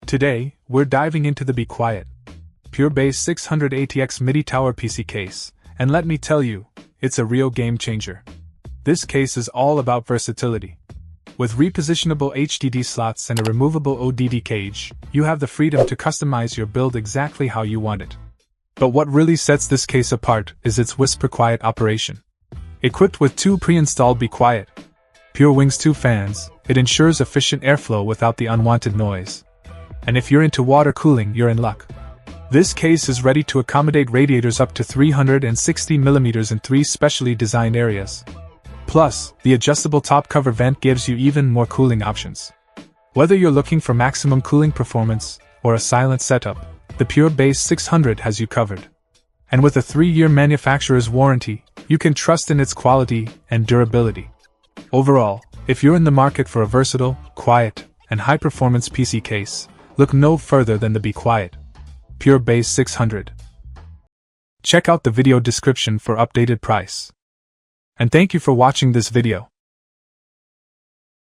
Today, we're diving into the Be Quiet, Pure Base 600 ATX Midi Tower PC case, and let me tell you, it's a real game changer. This case is all about versatility. With repositionable HDD slots and a removable ODD cage, you have the freedom to customize your build exactly how you want it. But what really sets this case apart is its whisper quiet operation. Equipped with two pre-installed Be Quiet, Pure Wings 2 fans, it ensures efficient airflow without the unwanted noise. And if you're into water cooling, you're in luck. This case is ready to accommodate radiators up to 360 mm in 3 specially designed areas. Plus, the adjustable top cover vent gives you even more cooling options. Whether you're looking for maximum cooling performance or a silent setup, the Pure Base 600 has you covered. And with a 3-year manufacturer's warranty, you can trust in its quality and durability. Overall, if you're in the market for a versatile, quiet, and high-performance PC case, look no further than the Be Quiet, Pure Base 600. Check out the video description for updated price. And thank you for watching this video.